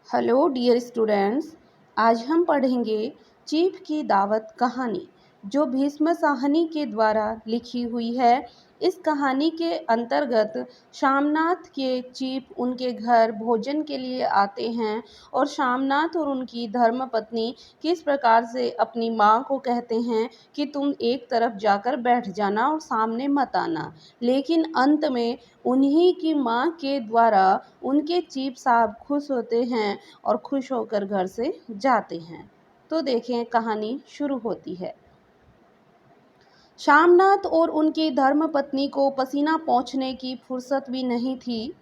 Hello dear students. आज हम पढ़ेंगे चीफ की दावत कहानी, जो भीष्म साहनी के द्वारा लिखी हुई है। इस कहानी के अंतर्गत शामनाथ के चीफ उनके घर भोजन के लिए आते हैं और शामनाथ और उनकी धर्मपत्नी किस प्रकार से अपनी माँ को कहते हैं कि तुम एक तरफ जाकर बैठ जाना और सामने मत आना, लेकिन अंत में उन्हीं की माँ के द्वारा उनके चीफ साहब खुश होते हैं और खुश होकर घर से जाते हैं। तो देखें, कहानी शुरू होती है। शामनाथ और उनकी धर्मपत्नी को पसीना पोंछने की फुर्सत भी नहीं थी।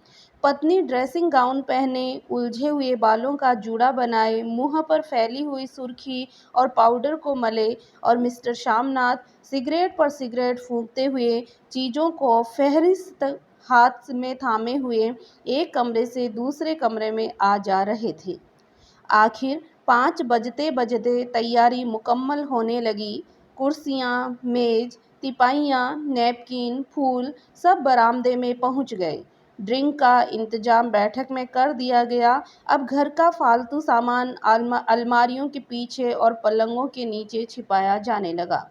पत्नी ड्रेसिंग गाउन पहने, उलझे हुए बालों का जूड़ा बनाए, मुंह पर फैली हुई सुर्खी और पाउडर को मले, और मिस्टर शामनाथ सिगरेट पर सिगरेट फूंकते हुए, चीज़ों को फहरिस्त हाथ में थामे हुए एक कमरे से दूसरे कमरे में आ जा रहे थे। आखिर 5 बजते बजते तैयारी मुकम्मल होने लगी। कुर्सियाँ, मेज़, तिपाइयाँ, नैपकिन, फूल सब बरामदे में पहुँच गए। ड्रिंक का इंतजाम बैठक में कर दिया गया। अब घर का फालतू सामान अलमारियों के पीछे और पलंगों के नीचे छिपाया जाने लगा।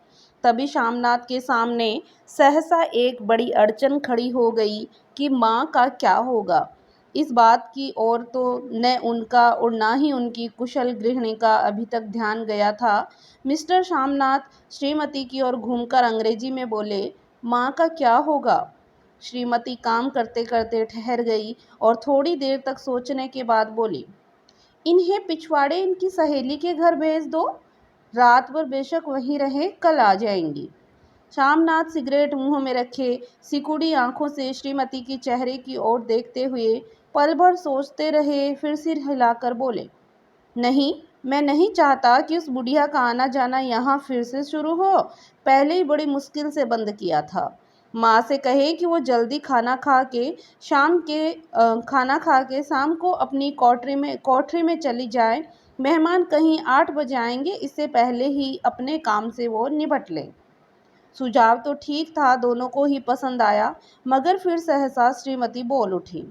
तभी शामनाथ के सामने सहसा एक बड़ी अड़चन खड़ी हो गई कि माँ का क्या होगा। इस बात की ओर तो न उनका और न ही उनकी कुशल गृहिणी का अभी तक ध्यान गया था। मिस्टर शामनाथ श्रीमती की ओर घूमकर अंग्रेजी में बोले, माँ का क्या होगा? श्रीमती काम करते करते ठहर गई और थोड़ी देर तक सोचने के बाद बोली, इन्हें पिछवाड़े इनकी सहेली के घर भेज दो। रात भर बेशक वहीं रहे, कल आ जाएंगी। शामनाथ सिगरेट मुंह में रखे सिकुड़ी आंखों से श्रीमती की चेहरे की ओर देखते हुए पल भर सोचते रहे, फिर सिर हिलाकर बोले, नहीं, मैं नहीं चाहता कि उस बुढ़िया का आना जाना यहाँ फिर से शुरू हो। पहले ही बड़ी मुश्किल से बंद किया था। माँ से कहे कि वो जल्दी खाना खा के शाम को अपनी कोठरी में चली जाए। मेहमान कहीं 8 बजे आएंगे, इससे पहले ही अपने काम से वो निपट लें। सुझाव तो ठीक था, दोनों को ही पसंद आया, मगर फिर सहसा श्रीमती बोल उठी,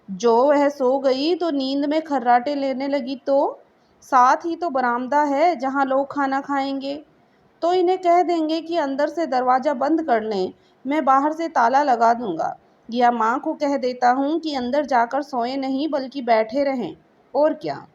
जो वह सो गई तो नींद में खर्राटे लेने लगी, तो साथ ही तो बरामदा है जहाँ लोग खाना खाएंगे। तो इन्हें कह देंगे कि अंदर से दरवाज़ा बंद कर लें, मैं बाहर से ताला लगा दूंगा। या माँ को कह देता हूँ कि अंदर जाकर सोए नहीं बल्कि बैठे रहें। और क्या,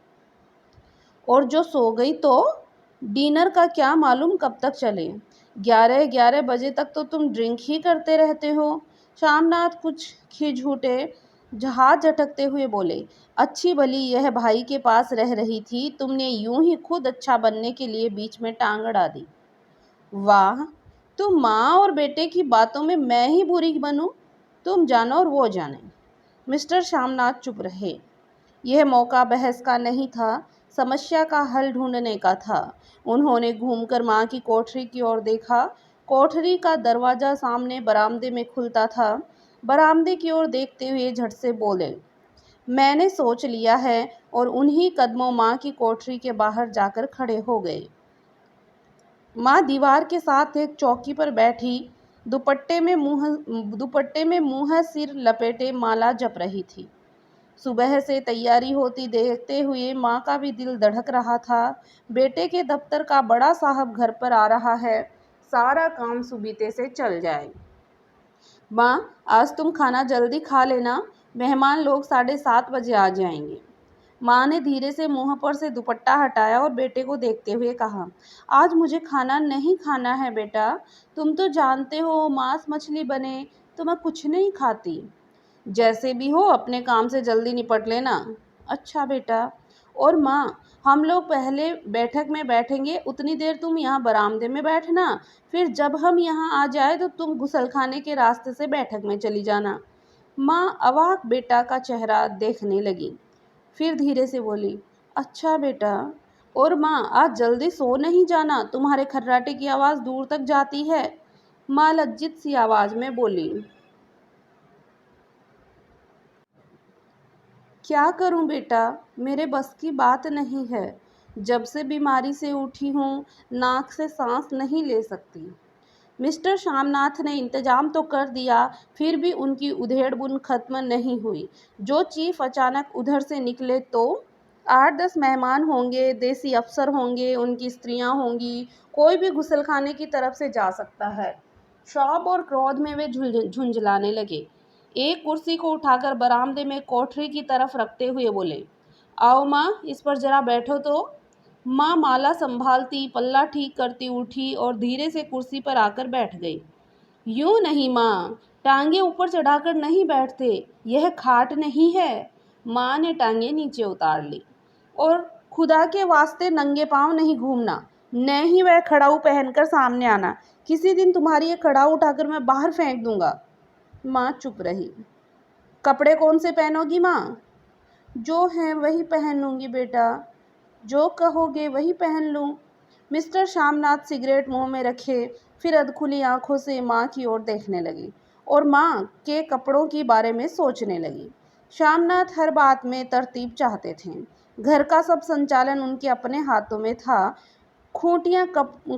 और जो सो गई तो डिनर का क्या मालूम कब तक चले। 11 बजे तक तो तुम ड्रिंक ही करते रहते हो। शामनाथ कुछ खिज उठे, हाथ झटकते हुए बोले, अच्छी भली यह भाई के पास रह रही थी, तुमने यूं ही खुद अच्छा बनने के लिए बीच में टांग अड़ा दी। वाह, तुम माँ और बेटे की बातों में मैं ही बुरी बनूं? तुम जानो और वो जाने। मिस्टर शामनाथ चुप रहे। यह मौका बहस का नहीं था, समस्या का हल ढूंढने का था। उन्होंने घूमकर माँ की कोठरी की ओर देखा। कोठरी का दरवाज़ा सामने बरामदे में खुलता था। बरामदे की ओर देखते हुए झट से बोले, मैंने सोच लिया है, और उन्हीं कदमों माँ की कोठरी के बाहर जाकर खड़े हो गए। माँ दीवार के साथ एक चौकी पर बैठी दुपट्टे में मुँह सिर लपेटे माला जप रही थी। सुबह से तैयारी होती देखते हुए माँ का भी दिल धड़क रहा था। बेटे के दफ्तर का बड़ा साहब घर पर आ रहा है, सारा काम सुबीते से चल जाए। माँ, आज तुम खाना जल्दी खा लेना, मेहमान लोग 7:30 बजे आ जाएंगे। माँ ने धीरे से मुंह पर से दुपट्टा हटाया और बेटे को देखते हुए कहा, आज मुझे खाना नहीं खाना है बेटा। तुम तो जानते हो मांस मछली बने तो मैं कुछ नहीं खाती। जैसे भी हो अपने काम से जल्दी निपट लेना। अच्छा बेटा। और माँ, हम लोग पहले बैठक में बैठेंगे, उतनी देर तुम यहाँ बरामदे में बैठना, फिर जब हम यहाँ आ जाए तो तुम गुसलखाने के रास्ते से बैठक में चली जाना। माँ अवाक बेटा का चेहरा देखने लगी, फिर धीरे से बोली, अच्छा बेटा। और माँ, आज जल्दी सो नहीं जाना, तुम्हारे खर्राटे की आवाज़ दूर तक जाती है। माँ लज्जित सी आवाज़ में बोली, क्या करूं बेटा, मेरे बस की बात नहीं है। जब से बीमारी से उठी हूँ, नाक से सांस नहीं ले सकती। मिस्टर शामनाथ ने इंतजाम तो कर दिया, फिर भी उनकी उधेड़ बुन खत्म नहीं हुई। जो चीफ अचानक उधर से निकले तो 8-10 मेहमान होंगे, देसी अफ़सर होंगे, उनकी स्त्रियाँ होंगी, कोई भी गुसलखाने की तरफ से जा सकता है। शौक और क्रोध में वे झुंझलाने लगे। एक कुर्सी को उठाकर बरामदे में कोठरी की तरफ रखते हुए बोले, आओ माँ, इस पर जरा बैठो तो। माँ माला संभालती, पल्ला ठीक करती उठी और धीरे से कुर्सी पर आकर बैठ गई। यूं नहीं माँ, टांगे ऊपर चढ़ाकर नहीं बैठते, यह खाट नहीं है। माँ ने टांगे नीचे उतार ली। और खुदा के वास्ते नंगे पांव नहीं घूमना, न ही वह खड़ाऊ पहनकर सामने आना। किसी दिन तुम्हारी ये खड़ाऊ उठाकर मैं बाहर फेंक दूंगा। माँ चुप रही। कपड़े कौन से पहनोगी माँ? जो हैं वही पहन लूँगी बेटा, जो कहोगे वही पहन लूँ। मिस्टर श्यामनाथ सिगरेट मुंह में रखे फिर अधखुली आंखों से माँ की ओर देखने लगी और माँ के कपड़ों के बारे में सोचने लगी। श्यामनाथ हर बात में तरतीब चाहते थे। घर का सब संचालन उनके अपने हाथों में था। खूंटियाँ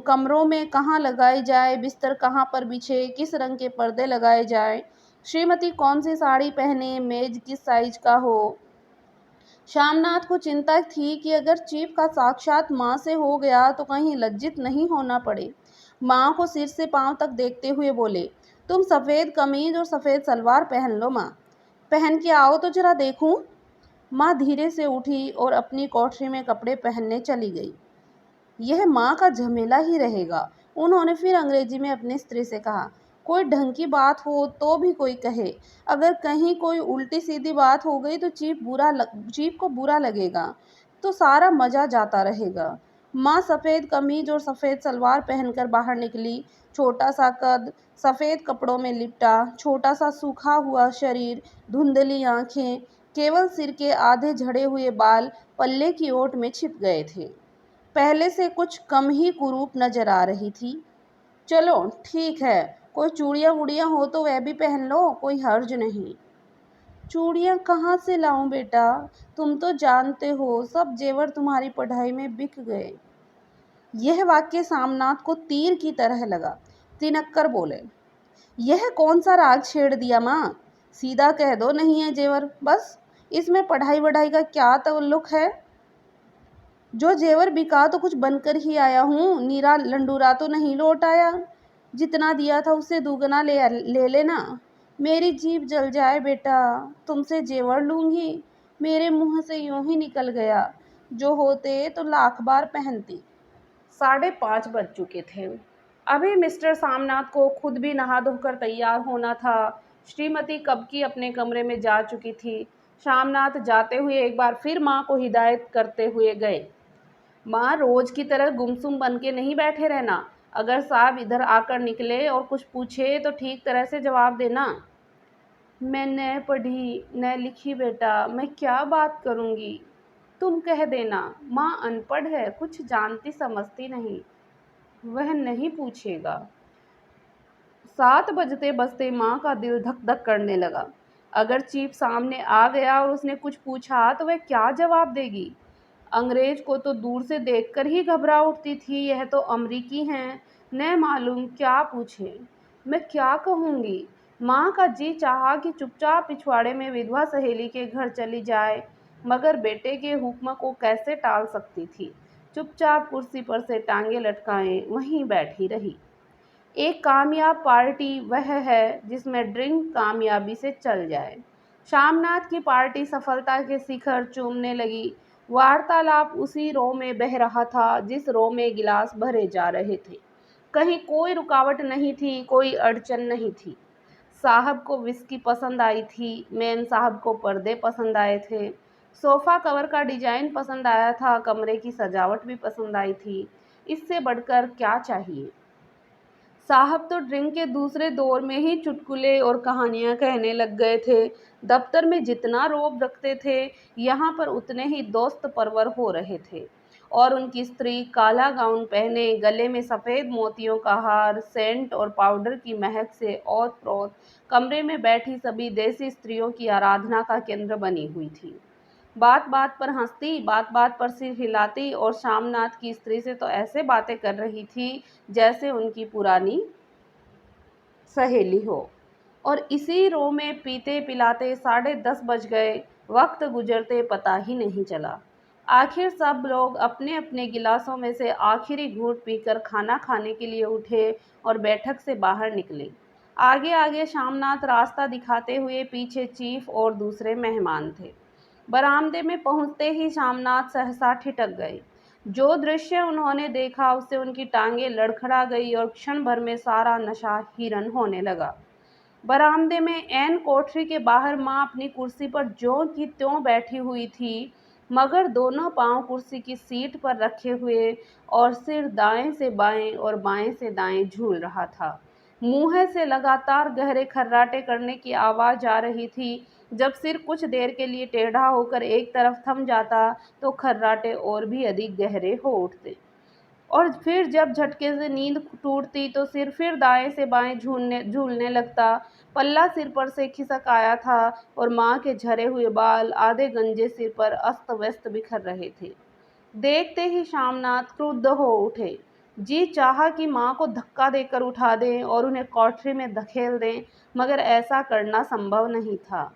कमरों में कहाँ लगाई जाए, बिस्तर कहाँ पर बिछे, किस रंग के पर्दे लगाए जाए, श्रीमती कौन सी साड़ी पहने, मेज किस साइज का हो। श्यामनाथ को चिंता थी कि अगर चीफ का साक्षात माँ से हो गया तो कहीं लज्जित नहीं होना पड़े। माँ को सिर से पांव तक देखते हुए बोले, तुम सफ़ेद कमीज और सफ़ेद सलवार पहन लो माँ। पहन के आओ तो जरा देखूं। माँ धीरे से उठी और अपनी कोठरी में कपड़े पहनने चली गई। यह माँ का झमेला ही रहेगा। उन्होंने फिर अंग्रेजी में अपनी स्त्री से कहा, कोई ढंग की बात हो तो भी कोई कहे, अगर कहीं कोई उल्टी सीधी बात हो गई तो चीफ को बुरा लगेगा, तो सारा मज़ा जाता रहेगा। माँ सफ़ेद कमीज और सफ़ेद सलवार पहनकर बाहर निकली। छोटा सा कद, सफ़ेद कपड़ों में लिपटा, छोटा सा सूखा हुआ शरीर, धुंधली आंखें, केवल सिर के आधे झड़े हुए बाल पल्ले की ओट में छिप गए थे। पहले से कुछ कम ही कुरूप नजर आ रही थी। चलो ठीक है, कोई चूड़ियाँ वूड़ियाँ हो तो वह भी पहन लो, कोई हर्ज नहीं। चूड़ियाँ कहाँ से लाऊं बेटा, तुम तो जानते हो सब जेवर तुम्हारी पढ़ाई में बिक गए। यह वाक्य सामनाथ को तीर की तरह लगा। तिनक्कर बोले, यह कौन सा राग छेड़ दिया माँ? सीधा कह दो नहीं है जेवर, बस। इसमें पढ़ाई वढ़ाई का क्या ताल्लुक है? जो जेवर बिका तो कुछ बनकर ही आया हूँ, नीरा लंडूरा तो नहीं लौट आया। जितना दिया था उससे दुगना ले लेना। मेरी जीभ जल जाए बेटा, तुमसे जेवर लूँगी, मेरे मुँह से यूं ही निकल गया। जो होते तो लाख बार पहनती। 5:30 बज चुके थे। अभी मिस्टर सामनाथ को खुद भी नहा धोकर तैयार होना था। श्रीमती कब की अपने कमरे में जा चुकी थी। श्यामनाथ जाते हुए एक बार फिर माँ को हिदायत करते हुए गए, माँ रोज की तरह गुमसुम बन के नहीं बैठे रहना। अगर साहब इधर आकर निकले और कुछ पूछे तो ठीक तरह से जवाब देना। मैं न पढ़ी न लिखी बेटा, मैं क्या बात करूँगी? तुम कह देना, माँ अनपढ़ है, कुछ जानती समझती नहीं। वह नहीं पूछेगा। 7 बजते बजते माँ का दिल धक धक करने लगा। अगर चीफ सामने आ गया और उसने कुछ पूछा तो वह क्या जवाब देगी? अंग्रेज को तो दूर से देखकर ही घबरा उठती थी, यह तो अमरीकी हैं, न मालूम क्या पूछे। मैं क्या कहूँगी? माँ का जी चाहा कि चुपचाप पिछवाड़े में विधवा सहेली के घर चली जाए, मगर बेटे के हुक्म को कैसे टाल सकती थी। चुपचाप कुर्सी पर से टांगे लटकाए वहीं बैठी रही। एक कामयाब पार्टी वह है जिसमें ड्रिंक कामयाबी से चल जाए। श्यामनाथ की पार्टी सफलता के शिखर चूमने लगी। वार्तालाप उसी रो में बह रहा था जिस रो में गिलास भरे जा रहे थे। कहीं कोई रुकावट नहीं थी, कोई अड़चन नहीं थी। साहब को विस्की पसंद आई थी, मेम साहब को पर्दे पसंद आए थे, सोफ़ा कवर का डिजाइन पसंद आया था, कमरे की सजावट भी पसंद आई थी। इससे बढ़कर क्या चाहिए? साहब तो ड्रिंक के दूसरे दौर में ही चुटकुले और कहानियां कहने लग गए थे। दफ्तर में जितना रौब रखते थे, यहाँ पर उतने ही दोस्त परवर हो रहे थे। और उनकी स्त्री काला गाउन पहने, गले में सफ़ेद मोतियों का हार, सेंट और पाउडर की महक से ओत-प्रोत कमरे में बैठी सभी देसी स्त्रियों की आराधना का केंद्र बनी हुई थी। बात बात पर हंसती, बात बात पर सिर हिलाती और श्यामनाथ की स्त्री से तो ऐसे बातें कर रही थी जैसे उनकी पुरानी सहेली हो। और इसी रो में पीते पिलाते 10:30 बज गए। वक्त गुजरते पता ही नहीं चला। आखिर सब लोग अपने अपने गिलासों में से आखिरी घूंट पीकर खाना खाने के लिए उठे और बैठक से बाहर निकले। आगे आगे शामनाथ रास्ता दिखाते हुए, पीछे चीफ और दूसरे मेहमान थे। बरामदे में पहुंचते ही शामनाथ सहसा ठिठक गए। जो दृश्य उन्होंने देखा उससे उनकी टांगें लड़खड़ा गई और क्षण भर में सारा नशा हिरन होने लगा। बरामदे में ऐन कोठरी के बाहर माँ अपनी कुर्सी पर ज्यों की त्यों बैठी हुई थी, मगर दोनों पांव कुर्सी की सीट पर रखे हुए और सिर दाएं से बाएं और बाएं से दाएं झूल रहा था। मुंह से लगातार गहरे खर्राटे करने की आवाज आ रही थी। जब सिर कुछ देर के लिए टेढ़ा होकर एक तरफ थम जाता तो खर्राटे और भी अधिक गहरे हो उठते, और फिर जब झटके से नींद टूटती तो सिर फिर दाएं से बाएं झूलने झूलने लगता। पल्ला सिर पर से खिसक आया था और माँ के झरे हुए बाल आधे गंजे सिर पर अस्त व्यस्त बिखर रहे थे। देखते ही शामनाथ क्रुद्ध हो उठे। जी चाहा कि माँ को धक्का देकर उठा दें और उन्हें कोठरी में धकेल दें, मगर ऐसा करना संभव नहीं था।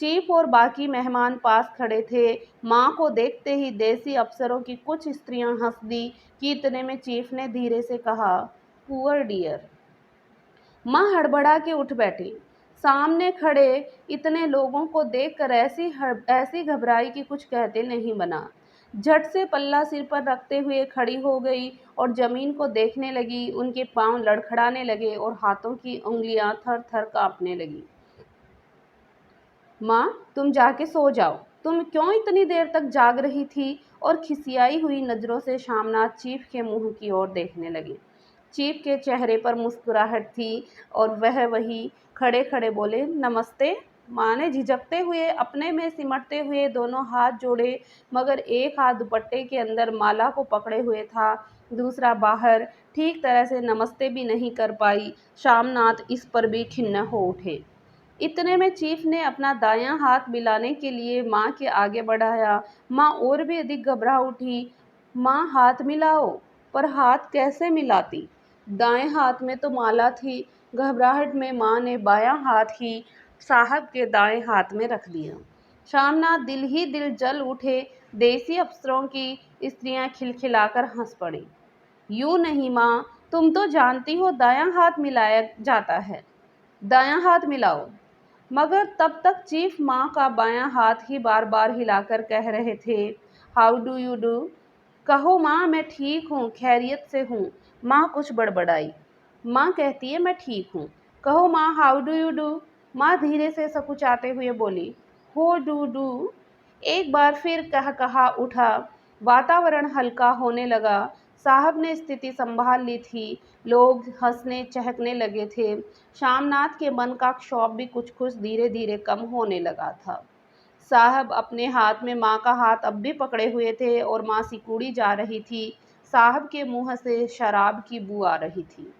चीफ और बाकी मेहमान पास खड़े थे। माँ को देखते ही देसी अफसरों की कुछ स्त्रियां हंस दी कि इतने में चीफ ने धीरे से कहा, पुअर डियर। माँ हड़बड़ा के उठ बैठी। सामने खड़े इतने लोगों को देखकर ऐसी घबराई कि कुछ कहते नहीं बना। झट से पल्ला सिर पर रखते हुए खड़ी हो गई और जमीन को देखने लगी। उनके पांव लड़खड़ाने लगे और हाथों की उंगलियां थर थर कांपने लगी। माँ, तुम जाके सो जाओ। तुम क्यों इतनी देर तक जाग रही थी? और खिसियाई हुई नजरों से शामनाथ चीफ के मुंह की ओर देखने लगे। चीफ के चेहरे पर मुस्कुराहट थी और वह वही खड़े खड़े बोले, नमस्ते। माँ ने झिझकते हुए अपने में सिमटते हुए दोनों हाथ जोड़े, मगर एक हाथ दुपट्टे के अंदर माला को पकड़े हुए था, दूसरा बाहर। ठीक तरह से नमस्ते भी नहीं कर पाई। शामनाथ इस पर भी खिन्न हो उठे। इतने में चीफ ने अपना दायां हाथ मिलाने के लिए माँ के आगे बढ़ाया। माँ और भी अधिक घबरा उठी। माँ, हाथ मिलाओ। पर हाथ कैसे मिलाती? दाएं हाथ में तो माला थी। घबराहट में माँ ने बायां हाथ ही साहब के दाएं हाथ में रख दिया। शामनाथ दिल ही दिल जल उठे। देसी अफसरों की स्त्रियां खिलखिलाकर हंस पड़ी। यूं नहीं माँ, तुम तो जानती हो दायां हाथ मिलाया जाता है। दायां हाथ मिलाओ। मगर तब तक चीफ माँ का बायां हाथ ही बार बार हिलाकर कह रहे थे, हाउ डू यू डू। कहो माँ, मैं ठीक हूँ, खैरियत से हूँ। माँ कुछ बड़बड़ाई। माँ कहती है, मैं ठीक हूँ। कहो माँ, हाउ डू यू डू। माँ धीरे से सकुचाते हुए बोली, हो डू डू। एक बार फिर कहा उठा। वातावरण हल्का होने लगा। साहब ने स्थिति संभाल ली थी। लोग हंसने चहकने लगे थे। शामनाथ के मन का क्षोभ भी कुछ कुछ धीरे धीरे कम होने लगा था। साहब अपने हाथ में माँ का हाथ अब भी पकड़े हुए थे और माँ सिकुड़ी जा रही थी। साहब के मुंह से शराब की बू आ रही थी।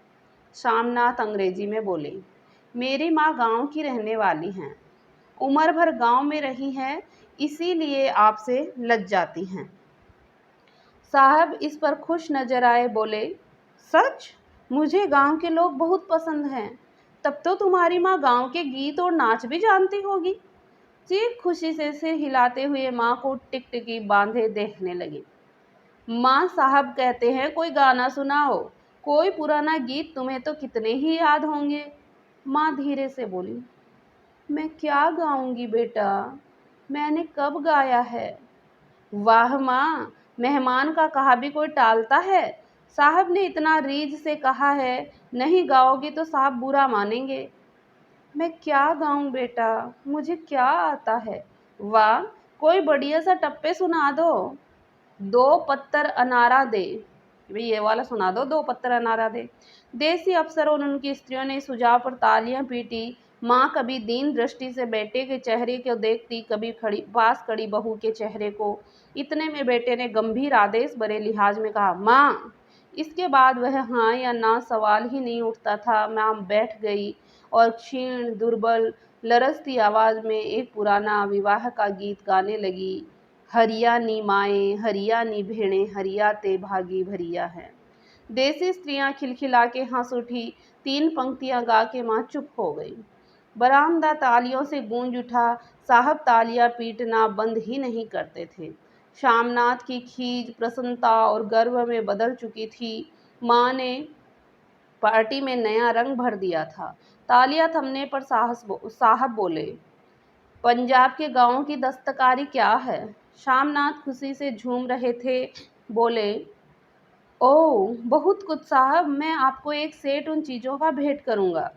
शामनाथ अंग्रेजी में बोले, मेरी माँ गांव की रहने वाली हैं, उम्र भर गांव में रही हैं, इसीलिए आपसे लज जाती हैं। साहब इस पर खुश नजर आए, बोले, सच? मुझे गांव के लोग बहुत पसंद हैं। तब तो तुम्हारी माँ गांव के गीत और नाच भी जानती होगी। चीफ खुशी से सिर हिलाते हुए माँ को टिकटिकी बांधे देखने लगी। माँ, साहब कहते हैं कोई गाना सुनाओ। कोई पुराना गीत, तुम्हें तो कितने ही याद होंगे। माँ धीरे से बोली, मैं क्या गाऊंगी बेटा, मैंने कब गाया है। वाह माँ, मेहमान का कहा भी कोई टालता है। साहब ने इतना रीझ से कहा है, नहीं गाओगी तो साहब बुरा मानेंगे। मैं क्या गाऊं बेटा, मुझे क्या आता है। वाह, कोई बढ़िया सा टप्पे सुना दो। दो पत्तर अनारा दे। भाई ये वाला सुना दो, दो पत्तर अनारा दे। देसी अफसरों और उनकी स्त्रियों ने सुझाव पर तालियां पीटी। माँ कभी दीन दृष्टि से बेटे के चेहरे को देखती, कभी खड़ी पास खड़ी बहू के चेहरे को। इतने में बेटे ने गंभीर आदेश भरे लिहाज में कहा, माँ। इसके बाद वह हाँ या ना सवाल ही नहीं उठता था। माँ बैठ गई और क्षीण दुर्बल लरजती आवाज में एक पुराना विवाह का गीत गाने लगी। हरिया नी माएँ, हरिया नी भेड़ें, हरिया ते भागी भरिया है। देसी स्त्रियां खिलखिला के हंस उठी। 3 पंक्तियां गा के माँ चुप हो गई। बरामदा तालियों से गूंज उठा। साहब तालियां पीटना बंद ही नहीं करते थे। श्यामनाथ की खीज प्रसन्नता और गर्व में बदल चुकी थी। माँ ने पार्टी में नया रंग भर दिया था। तालियां थमने पर साहब बोले, पंजाब के गांवों की दस्तकारी क्या है? श्यामनाथ खुशी से झूम रहे थे। बोले, ओह बहुत कुछ साहब, मैं आपको एक सेट उन चीज़ों का भेंट करूंगा,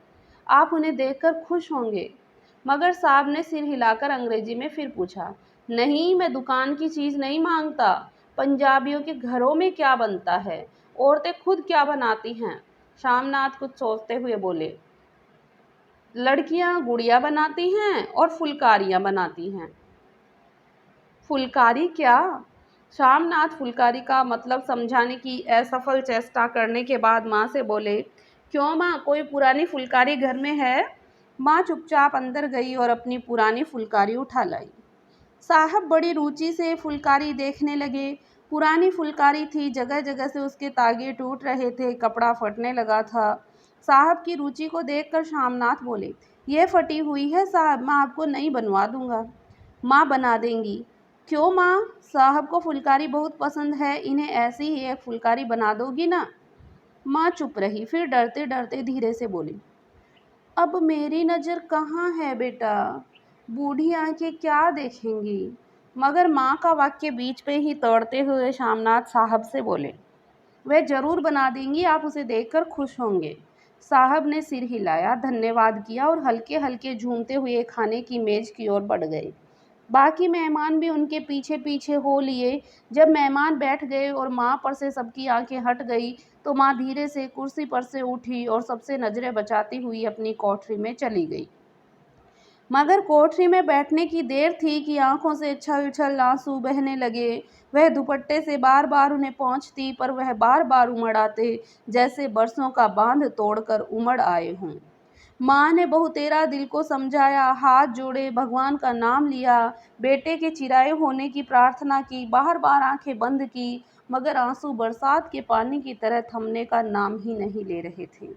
आप उन्हें देखकर खुश होंगे। मगर साहब ने सिर हिलाकर अंग्रेजी में फिर पूछा, नहीं मैं दुकान की चीज़ नहीं मांगता। पंजाबियों के घरों में क्या बनता है, औरतें खुद क्या बनाती हैं? श्यामनाथ कुछ सोचते हुए बोले, लड़कियां गुड़िया बनाती हैं और फुलकारियां बनाती हैं। फुलकारी क्या? श्यामनाथ फुलकारी का मतलब समझाने की असफल चेष्टा करने के बाद माँ से बोले, क्यों माँ, कोई पुरानी फुलकारी घर में है? माँ चुपचाप अंदर गई और अपनी पुरानी फुलकारी उठा लाई। साहब बड़ी रुचि से फुलकारी देखने लगे। पुरानी फुलकारी थी, जगह जगह से उसके तागे टूट रहे थे, कपड़ा फटने लगा था। साहब की रुचि को देखकर श्यामनाथ बोले, यह फटी हुई है साहब, मैं आपको नई बनवा दूंगा। माँ बना देंगी? क्यों माँ, साहब को फुलकारी बहुत पसंद है, इन्हें ऐसी ही एक फुलकारी बना दोगी ना? माँ चुप रही, फिर डरते डरते धीरे से बोली, अब मेरी नज़र कहाँ है बेटा, बूढ़ी आंखें क्या देखेंगी? मगर माँ का वाक्य बीच पे ही तोड़ते हुए श्यामनाथ साहब से बोले, वह जरूर बना देंगी, आप उसे देखकर खुश होंगे। साहब ने सिर हिलाया, धन्यवाद किया और हल्के हल्के झूमते हुए खाने की मेज की ओर बढ़ गए। बाकी मेहमान भी उनके पीछे पीछे हो लिए। जब मेहमान बैठ गए और माँ पर से सबकी आंखें हट गई, तो माँ धीरे से कुर्सी पर से उठी और सबसे नजरें बचाती हुई अपनी कोठरी में चली गई। मगर कोठरी में बैठने की देर थी कि आंखों से छल छल आंसू बहने लगे। वह दुपट्टे से बार बार उन्हें पोंछती, पर वह बार बार उमड़ आते, जैसे बरसों का बांध तोड़कर उमड़ आए हों। माँ ने बहुतेरा दिल को समझाया, हाथ जोड़े, भगवान का नाम लिया, बेटे के चिराए होने की प्रार्थना की, बार बार आंखें बंद की, मगर आंसू बरसात के पानी की तरह थमने का नाम ही नहीं ले रहे थे।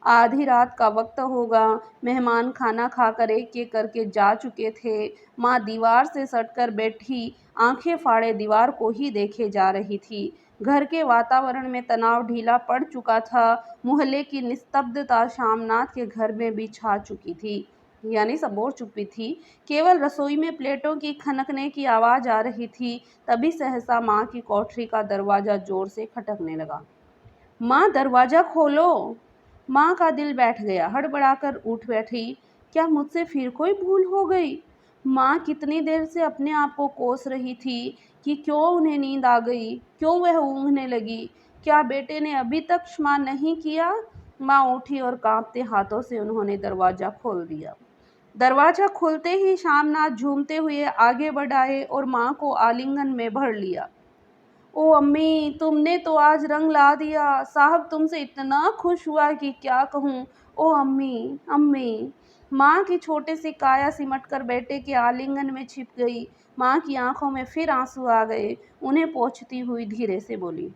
आधी रात का वक्त होगा। मेहमान खाना खाकर एक एक करके जा चुके थे। माँ दीवार से सटकर बैठी, आंखें फाड़े दीवार को ही देखे जा रही थी। घर के वातावरण में तनाव ढीला पड़ चुका था। मोहल्ले की निस्तब्धता श्यामनाथ के घर में भी छा चुकी थी, यानी सब ओर चुप्पी थी। केवल रसोई में प्लेटों की खनकने की आवाज़ आ रही थी। तभी सहसा माँ की कोठरी का दरवाज़ा जोर से खटकने लगा। माँ दरवाज़ा खोलो। माँ का दिल बैठ गया, हड़बड़ाकर उठ बैठी। क्या मुझसे फिर कोई भूल हो गई? माँ कितनी देर से अपने आप को कोस रही थी कि क्यों उन्हें नींद आ गई, क्यों वह ऊँघने लगी। क्या बेटे ने अभी तक क्षमा नहीं किया? माँ उठी और कांपते हाथों से उन्होंने दरवाज़ा खोल दिया। दरवाज़ा खुलते ही श्यामनाथ झूमते हुए आगे बढ़ आए और माँ को आलिंगन में भर लिया। ओ अम्मी, तुमने तो आज रंग ला दिया, साहब तुमसे इतना खुश हुआ कि क्या कहूँ। ओ अम्मी, अम्मी। माँ की छोटे सी काया सिमटकर बेटे के आलिंगन में छिप गई। माँ की आंखों में फिर आंसू आ गए। उन्हें पोंछती हुई धीरे से बोली,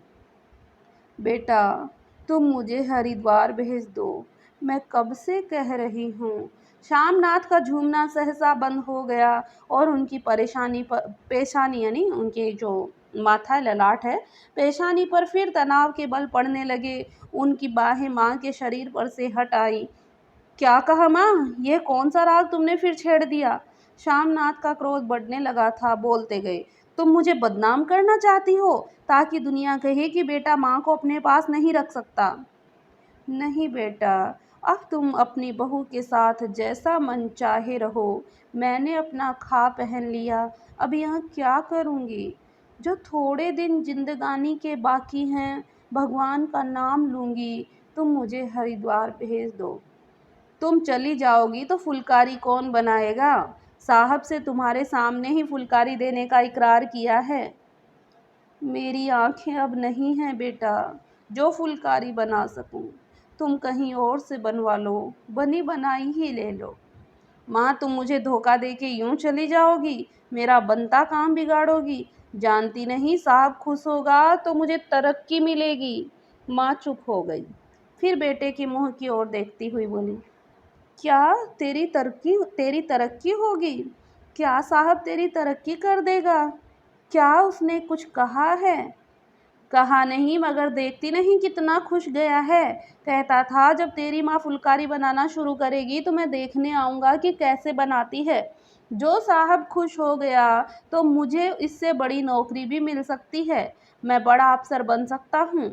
बेटा तुम मुझे हरिद्वार भेज दो, मैं कब से कह रही हूँ। श्यामनाथ का झूमना सहसा बंद हो गया और उनकी परेशानी पर पेशानी, यानी उनके जो माथा ललाट है, पेशानी पर फिर तनाव के बल पड़ने लगे। उनकी बाहें माँ के शरीर पर से हट आई। क्या कहा माँ, यह कौन सा राग तुमने फिर छेड़ दिया? श्यामनाथ का क्रोध बढ़ने लगा था। बोलते गए, तुम मुझे बदनाम करना चाहती हो ताकि दुनिया कहे कि बेटा माँ को अपने पास नहीं रख सकता। नहीं बेटा, अब तुम अपनी बहू के साथ जैसा मन चाहे रहो। मैंने अपना खा पहन लिया, अब यहाँ क्या करूँगी? जो थोड़े दिन जिंदगानी के बाकी हैं, भगवान का नाम लूँगी। तुम मुझे हरिद्वार भेज दो। तुम चली जाओगी तो फुलकारी कौन बनाएगा? साहब से तुम्हारे सामने ही फुलकारी देने का इकरार किया है। मेरी आंखें अब नहीं हैं बेटा, जो फुलकारी बना सकूं। तुम कहीं और से बनवा लो, बनी बनाई ही ले लो। माँ, तुम मुझे धोखा दे के यूं चली जाओगी, मेरा बनता काम बिगाड़ोगी। जानती नहीं, साहब खुश होगा तो मुझे तरक्की मिलेगी। माँ चुप हो गई, फिर बेटे के मुंह की ओर देखती हुई बोली, क्या तेरी तरक्की होगी? क्या साहब तेरी तरक्की कर देगा? क्या उसने कुछ कहा है? कहा नहीं, मगर देखती नहीं कितना खुश गया है। कहता था जब तेरी माँ फुलकारी बनाना शुरू करेगी तो मैं देखने आऊँगा कि कैसे बनाती है। जो साहब खुश हो गया तो मुझे इससे बड़ी नौकरी भी मिल सकती है। मैं बड़ा अफसर बन सकता हूँ।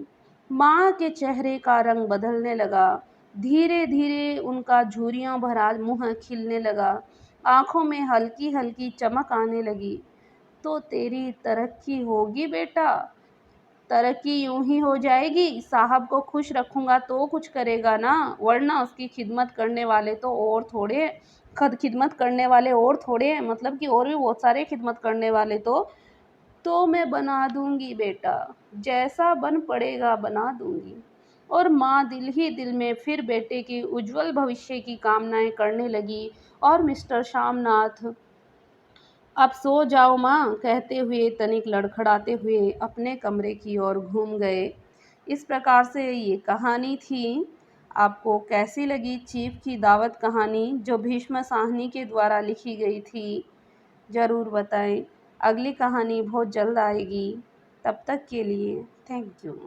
माँ के चेहरे का रंग बदलने लगा। धीरे धीरे उनका झुर्रियों भरा मुँह खिलने लगा। आंखों में हल्की हल्की चमक आने लगी। तो तेरी तरक्की होगी बेटा। तरक्की यूं ही हो जाएगी, साहब को खुश रखूंगा तो कुछ करेगा ना, वरना उसकी खिदमत करने वाले तो और थोड़े खिदमत करने वाले और थोड़े हैं, मतलब कि और भी बहुत सारे खिदमत करने वाले तो मैं बना दूंगी बेटा, जैसा बन पड़ेगा बना दूंगी। और माँ दिल ही दिल में फिर बेटे के उज्जवल भविष्य की कामनाएं करने लगी। और मिस्टर श्यामनाथ अब सो जाओ माँ, कहते हुए तनिक लड़खड़ाते हुए अपने कमरे की ओर घूम गए। इस प्रकार से ये कहानी थी। आपको कैसी लगी चीफ की दावत कहानी जो भीष्म साहनी के द्वारा लिखी गई थी, ज़रूर बताएं। अगली कहानी बहुत जल्द आएगी। तब तक के लिए थैंक यू।